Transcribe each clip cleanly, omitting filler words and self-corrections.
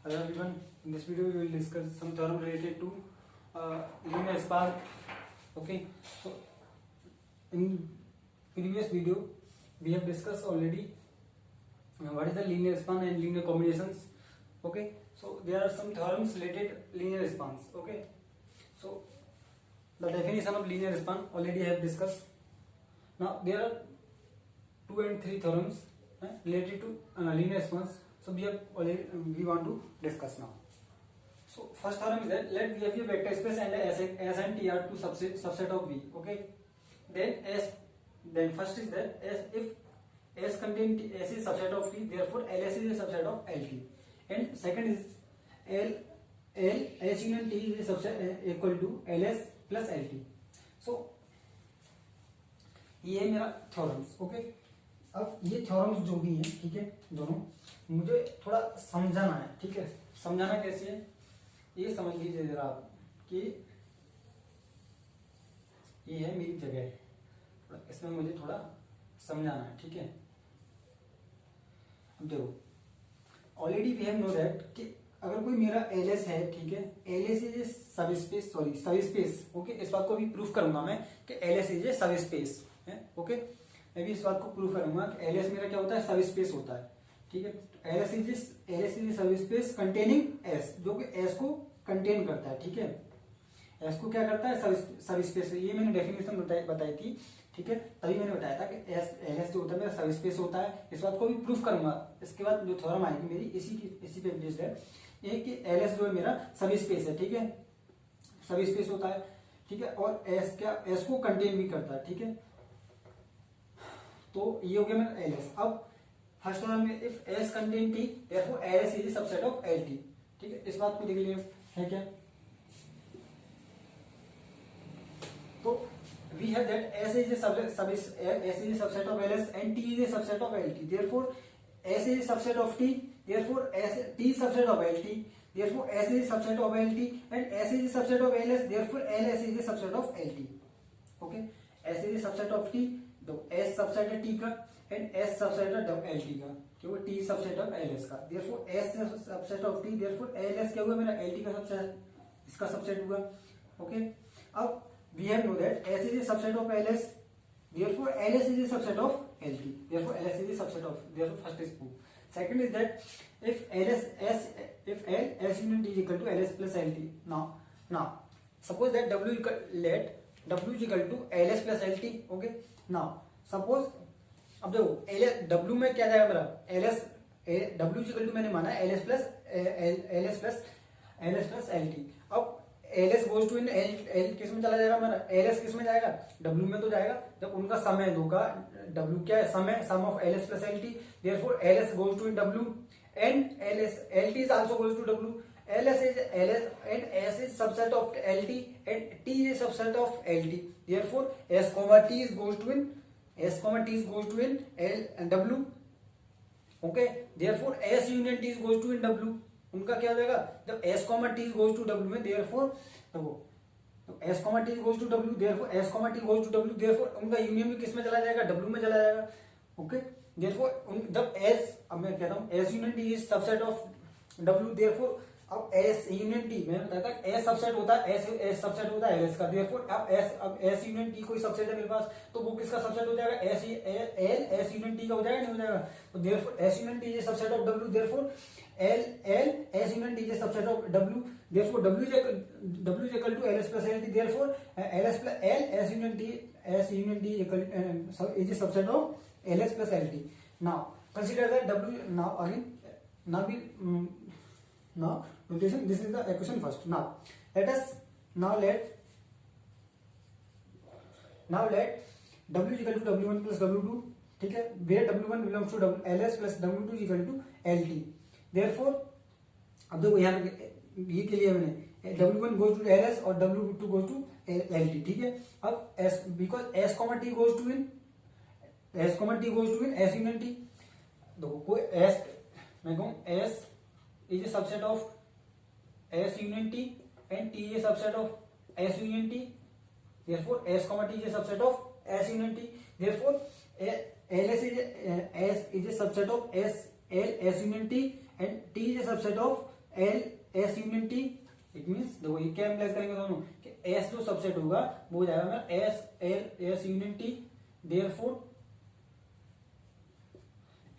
Hello everyone. In this video, we will discuss some theorem related to linear span. Okay. So in previous video, we have discussed already what is the linear span and linear combinations. Okay. So there are some theorems related linear spans. Okay. So the definition of linear span already I have discussed. Now there are 2 and 3 theorems related to linear spans. So we want to discuss now. So first theorem is that let V have a vector space and S and T are two subset of V. Okay. Then first is that if S contains S is subset of T, therefore LS is a subset of LT. And second is S union T is a subset equal to LS plus LT. So ये है मेरा theorems. Okay. अब ये theorems जो भी हैं, ठीक है, दोनों मुझे थोड़ा समझाना है. ठीक है. समझाना कैसे है ये समझ लीजिए जरा आप कि ये है मेरी जगह, इसमें मुझे थोड़ा समझाना है. ठीक है. अब देखो already we have know that कि अगर कोई मेरा एलएस है, ठीक है, एलएस इज ए सब स्पेस. ओके. इस बात को भी प्रूफ करूंगा मैं कि एलएस इज ए सब स्पेस है. ओके. मैं भी इस बात को प्रूफ करूंगा कि एलएस मेरा क्या होता है, सब स्पेस होता है. ठीक है. एलएस इज सब स्पेस कंटेनिंग एस, जो कि एस को कंटेन करता है. ठीक है. एस को क्या करता है, सब स्पेस. ये मैंने डेफिनेशन बताई थी. ठीक है. तभी मैंने बताया था कि एलएस जो होता है मेरा सब स्पेस होता है. इस बात को भी प्रूफ करूंगा. इसके बाद जो थ्योरम आएगी मेरी इसी पे बेस्ड है ये कि एलएस जो है मेरा सब स्पेस है. ठीक है. सब स्पेस होता है. ठीक है. और एस को कंटेन भी करता है. ठीक है. तो ये हो गया मेरा एलएस. अब फर्स्ट थ्योरम में if S contain T therefore LS is a subset of LT. ठीक है. इस बात को देख लीजिए है क्या. तो we have that S is a subset of LS and T is a subset of LT. Therefore S is a subset of T, therefore T subset of LT, therefore S is a subset of LT and S is a subset of LS, therefore LS is a subset of LT. Okay. S is a subset of T, तो S subset है T का and S subset है LT का, क्योंकि T subset of LS का. Therefore S subset of T, therefore LS क्या हुआ मेरा, एलटी का सबसेट, इसका सबसेट हुआ. ओके. अब we have know that S is a subset of ls, therefore ls is a subset of lt, therefore ls is a subset of, therefore first is proof. Second is that if s union t is equal to ls plus lt. Now suppose that w is equal to ls plus lt. Okay. Now suppose अब देखो w में क्या जाएगा मेरा, ls w is equal to मैंने माना ls plus lt. अब LS goes to in L किस में चला जाएगा मेरा, एलएस किस में जाएगा, डब्ल्यू में तो जाएगा. जब उनका सम है दो का, डब्ल्यू क्या है, सम है, sum of LS plus LT. Therefore LS goes to in W and LS LT is also goes to W. LS is LS and S is subset of LT and T is subset of LT. Therefore S comma T is goes to in L W. Okay. Therefore S union T is goes to in W. उनका क्या हो जाएगा, जब S comma T goes to W में, therefore तो S comma T goes to W, therefore S comma T goes to W, therefore उनका union भी किस में चला जाएगा, डब्ल्यू में चला जाएगा. ओके. देयरफॉर जब एस, अब मैं कहता हूँ S union T is subset of W, therefore अब एस यूनियन टी, मैंने बताया था एस सबसेट होता है, एस सबसेट होता है एस का. देयरफॉर अब एस यूनियन टी कोई सबसेट है मेरे पास, तो वो किसका सबसेट हो जाएगा, एस यूनियन टी का हो जाएगा, नहीं हो जाएगा. तो therefore S union T is subset of W, therefore S union T is subset of W, therefore W is equal to LS plus LT. Therefore S union T is subset of LS plus LT. Now consider that W. Now notation, this is the equation first. Let w is equal to w1 plus w2. ठीक है. where w1 belongs to ls plus w2 is equal to lt. therefore अब देखो यहाँ पे ये के लिए मैंने w1 goes to ls और w2 goes to lt. ठीक है. अब s because s comma t goes to in s union t. देखो कोई s, मैं कहूँ s is a subset of S union T and T is a subset of S union T. Therefore S comma T is a subset of S union T. Therefore LS is a subset of S union T and T is a subset of L S union T, it means देखो ये क्या implies करेंगे दोनों कि S जो subset होगा वो हो जाएगा मेरा S L S union T, therefore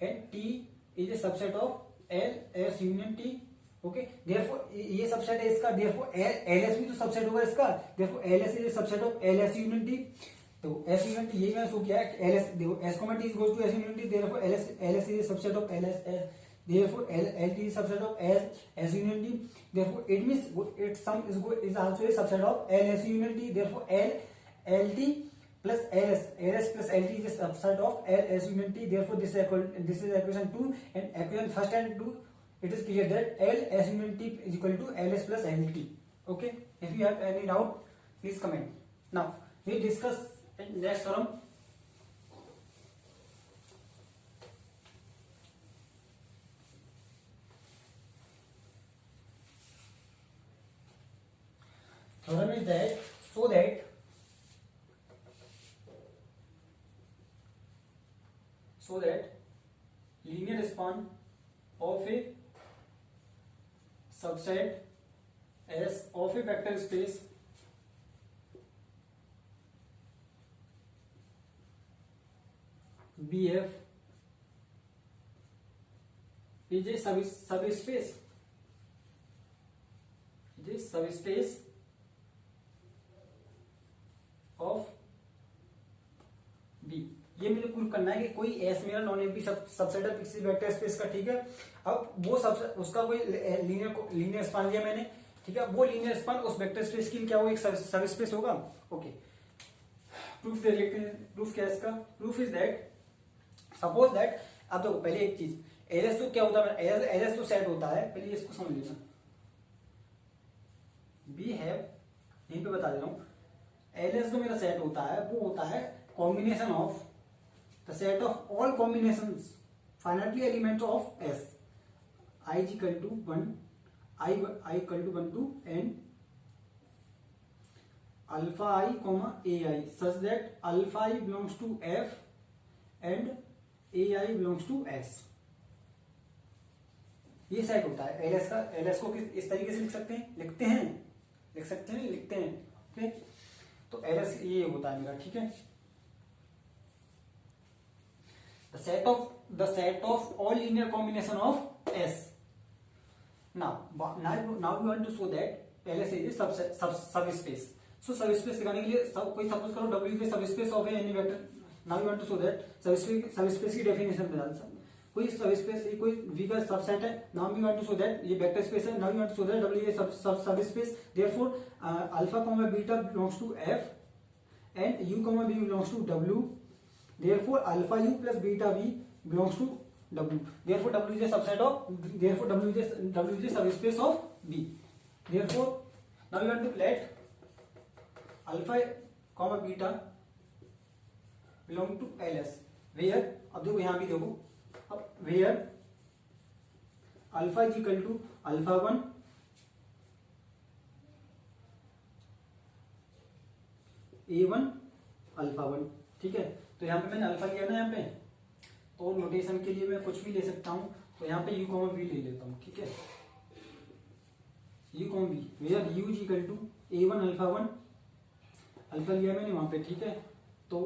and T is a subset of L S union T. Okay, therefore ये सबसेट है इसका, देयरफॉर एल एस भी तो सबसेट होगा इसका, therefore L S is a subset of L S union T. तो S union T ये मैंने शो किया है एल एस, देखो S comma T is goes to S union T, therefore L S is a subset of L S, therefore L T is subset of S union T, therefore it means its sum is also a subset of L S union T, therefore L T plus L S plus L T is a subset of L S union T, therefore this is equation 2, and equation first and 2 it is clear that L S union T is equal to L S plus L T. Okay, if you have any doubt please comment. Now we discuss next theorem. Theorem is that so that linear span of a subset S of a vector space BF is a subspace of B. ये मुझे prove करना है कि कोई S मेरा non empty subset है किसी vector space का, ठीक है। अब वो सबसेट उसका कोई लीनियर स्पान लिया मैंने, ठीक है, वो लीनियर स्पान उस वेक्टर स्पेस की क्या वो एक सब स्पेस होगा। ओके, प्रूफ देख लेते हैं। प्रूफ क्या है इसका? Proof is that suppose that, अब देखो पहले एक चीज, एलएस तो क्या होता है, एलएस तो सेट होता है, पहले इसको समझ लेना। बी हैव, यहीं पे बता दे रहा हूं, एलएस जो मेरा सेट होता है वो होता है combination of the set of all combinations finitely elements of S, I equal to 1, I equal to 1 to N alpha I comma A I such that alpha I belongs to F and A I belongs to S. ये set होता है LS का। LS को इस तरीके से लिख सकते हैं, लिखते हैं। ओके, तो एलएस ये होता है मेरा, ठीक है। The set of all linear combination of S. Now we want to show that LS is subspace. So subspace दिखाने के लिए कोई सपोज करो डब्ल्यू के subspace of any vector. Now we want to show that subspace की definition बता, कोई subspace कोई वी का सबसेट है। Now we want to show that ये वेक्टर स्पेस है। Now we want to show that W is subspace, therefore alpha comma beta belongs to F and u comma b belongs to w, therefore alpha u plus beta b belongs to w, therefore w is a subset of, therefore w is a subspace of b, therefore now we want to let alpha comma beta belong to ls where, अब देखो यहां भी देखो, अब where alpha is equal to alpha 1 A1 alpha 1, ठीक है। तो यहाँ पे मैंने अल्फा लिया ना, यहाँ पे तो नोटेशन के लिए मैं कुछ भी ले सकता हूँ, तो यहाँ पे u कॉमा बी ले लेता हूँ, ठीक है। u comma B where u is equal to A1 alpha 1, alpha लिया मैंने वहां पे, ठीक है। तो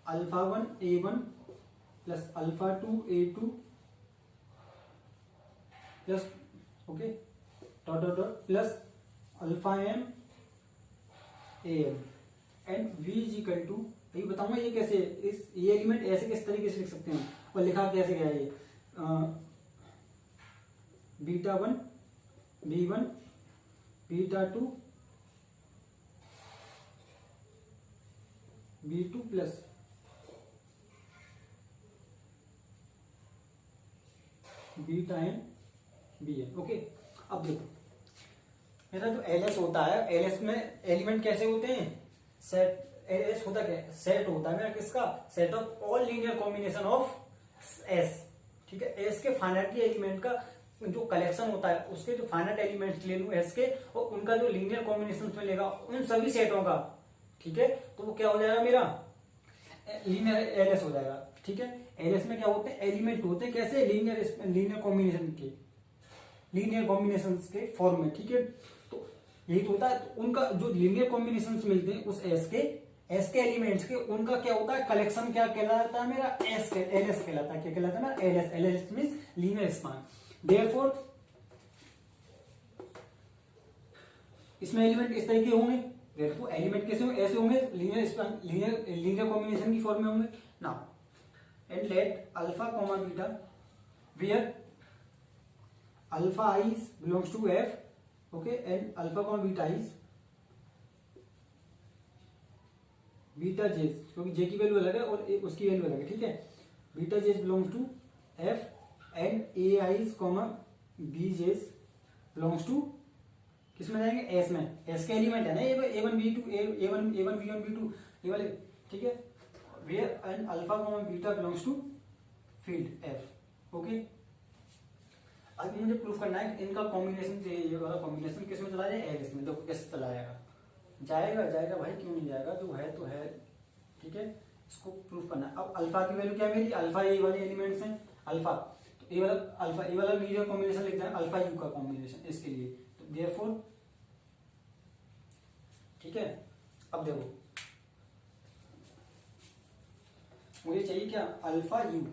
alpha 1 A1 plus alpha 2 A2 plus, okay, dot dot dot plus alpha m AM and v is equal to, ये बताऊंगा ये कैसे, ये एलिमेंट ऐसे किस तरीके से लिख सकते हैं और लिखा कैसे गया है ये, beta 1 b1 beta 2 b2 plus beta N B N. Okay, अब देखो मेरा जो एलएस होता है, एलएस में एलिमेंट कैसे होते हैं, सेट, एस होता क्या है, सेट होता है मेरा किसका, set of all linear combination of S, ठीक है। एस के फाइनाइटली एलिमेंट का जो कलेक्शन होता है, उसके जो फाइनाइट एलिमेंट ले लूं एस के और उनका जो लीनियर कॉम्बिनेशन में लेगा उन सभी सेटों का, ठीक है। तो वो क्या हो जाएगा मेरा लीनियर एलएस हो जाएगा, ठीक है। एलएस में क्या होते हैं, एलिमेंट होते हैं कैसे, लीनियर कॉम्बिनेशन के, लीनियर कॉम्बिनेशन के फॉर्म में, ठीक है। तो यही तो होता है, तो उनका जो लीनियर कॉम्बिनेशन मिलते हैं उस एस के एलिमेंट्स के, उनका क्या होता है कलेक्शन, क्या कहलाता है मेरा एस एल एस कहलाता है। क्या कहलाता है मेरा L S means linear span. Therefore इसमें एलिमेंट इस तरीके होंगे, देयरफॉर एलिमेंट कैसे होंगे, ऐसे होंगे, लीनियर स्पान, लीनियर कॉम्बिनेशन की फॉर्म में होंगे। Now and let alpha comma beta where alpha i belongs to f, okay, and alpha comma beta is beta j's, क्योंकि जे की वैल्यू अलग है और उसकी वैल्यू अलग है, ठीक है। Beta j's belongs to F and a i's comma b j's belongs to किसमें जाएंगे, एस में। एस के एलिमेंट है ना a one b two, a one B one b two, ये वाले, ठीक है। Where and alpha comma beta belongs to field F, okay. अब मुझे प्रूफ करना है कि इनका कॉम्बिनेशन, ये वाला कॉम्बिनेशन किसमें चला जाए, एस में। देखो कैसे चला जाएगा, जाएगा भाई, क्यों नहीं जाएगा, जो है तो है, ठीक है। इसको प्रूफ करना है। अब अल्फा की वैल्यू क्या है मेरी, अल्फा ए वाले एलिमेंट्स हैं अल्फा, तो ए वाला अल्फा, ए वाला लीनियर कॉम्बिनेशन लिखते हैं अल्फा यू का कॉम्बिनेशन इसके लिए, तो देयरफॉर, ठीक है। अब देखो मुझे चाहिए क्या, अल्फा यू,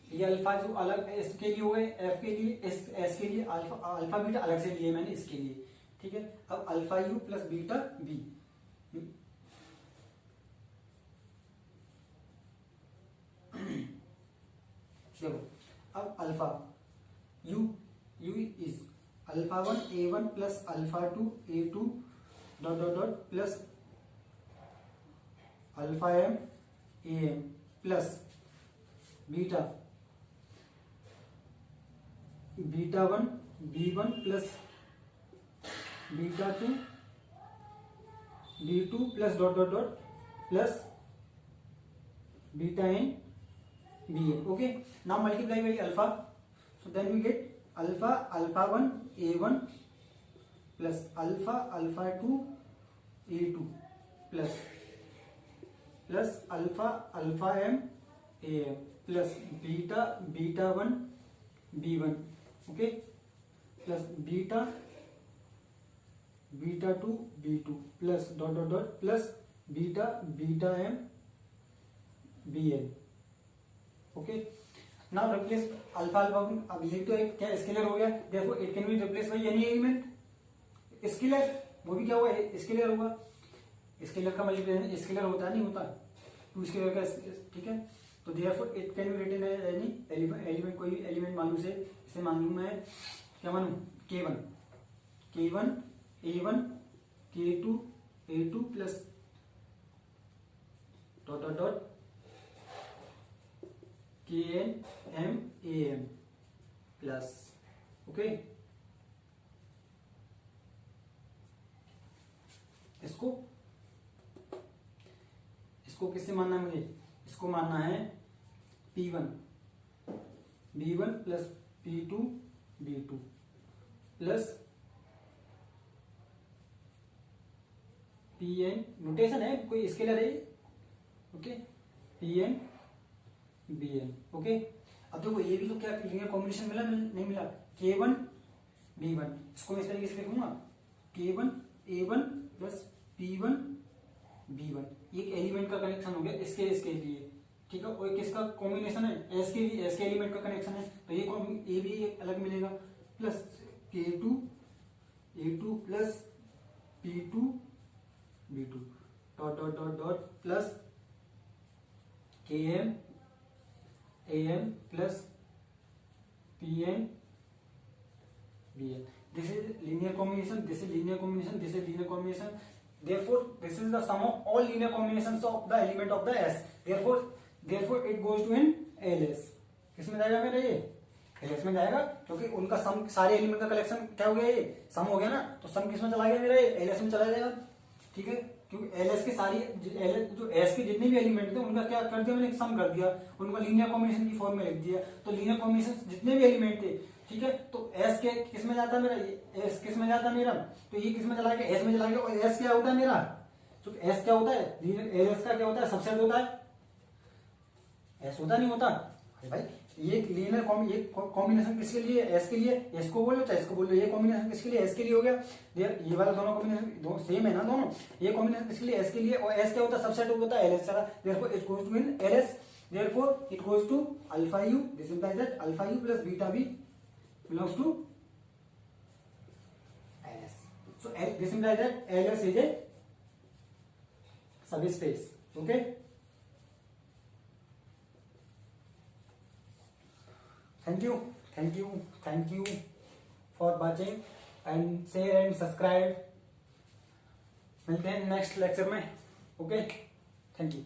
ये अल्फा जो अलग एस के लिए हो गए, एफ के लिए, एस के लिए, अल्फा बीटा अलग से लिए मैंने इसके लिए, ठीक है। अब alpha U plus beta B, देखो अब alpha U is alpha one A one plus alpha two A two dot dot dot plus alpha M A M plus beta one B one plus beta two B two plus dot dot dot plus beta N B N, okay. Now multiply by alpha, so then we get alpha one A one plus alpha two A two plus alpha M A M plus beta one B one, okay, plus beta two B two plus dot dot dot plus beta M B N, okay. Now replace alpha अब ये तो एक क्या scalar हो गया, देखो it can be replace by any element, scalar, वो भी क्या हुआ स्केलर होगा, स्केलर का मल्टीप्लिकेशन स्केलर होता नहीं होता, टू स्केलर का, ठीक है। तो therefore it can be written any element, कोई एलिमेंट मालूम से, इसे मालूम मैं क्या मालूम, k1 a1 k2 plus dot dot dot kn m am plus, okay. इसको किससे मानना है मुझे, इसको मानना है p1 b1 plus p2 b2 plus pn, notation है कोई स्केलर है, ओके, pn bn, ओके। अब देखो ये भी तो क्या लीनियर कॉम्बिनेशन मिला, नहीं मिला, k1 b1, इसको मैं इस तरीके से लिखूंगा k1 a1 plus p1 b1, ये एक एलिमेंट का कनेक्शन हो गया इसके लिए, ठीक है। और किसका कॉम्बिनेशन है, एस के एलिमेंट का कनेक्शन है, तो ये भी अलग मिलेगा, plus k2 a2 plus p2 b2 dot dot dot dot plus km am plus pn bn, this is linear combination, this is linear combination, this is linear combination, therefore this is the sum of all linear combinations of the element of the S, therefore it goes to an LS, किसमें जाएगा मेरा ये LS में जाएगा, क्योंकि उनका सम, सारे element का कलेक्शन क्या हो गया, ये सम हो गया ना, तो सम किसमें चला गया मेरा, ये LS में चला जाएगा, ठीक है। क्योंकि LS के सारी जो S के जितने भी एलिमेंट थे उनका क्या कर दिया मैंने, सम कर दिया, उनको लीनियर कॉम्बिनेशन की फॉर्म में लिख दिया, तो लीनियर कॉम्बिनेशन जितने भी एलिमेंट थे, ठीक है, तो S के किस में जाता है मेरा, ये S किस में जाता है मेरा, तो ये किस में चला गया, S में चला गया, और S क्या होता है मेरा, तो S क्या होता है, LS का क्या होता है, सबसेट होता है, S होता नहीं होता, भाई ये लीनियर कॉम्बिनेशन किसके लिए, एस के लिए, एस को बोलो चाहे इसको बोलो, ये कॉम्बिनेशन किसके लिए, एस के लिए हो गया। ये वाला दोनों कॉम्बिनेशन सेम है ना दोनों, ये कॉम्बिनेशन किसके लिए, एस के लिए, और एस क्या होता है, सबसेट होता है एलएस का, therefore it goes to in LS, therefore it goes to alpha U, this implies that alpha U plus beta B belongs to LS. So this implies that LS is a subspace, okay. Thank you for watching and share and subscribe। मिलते हैं next lecture में, okay, thank you.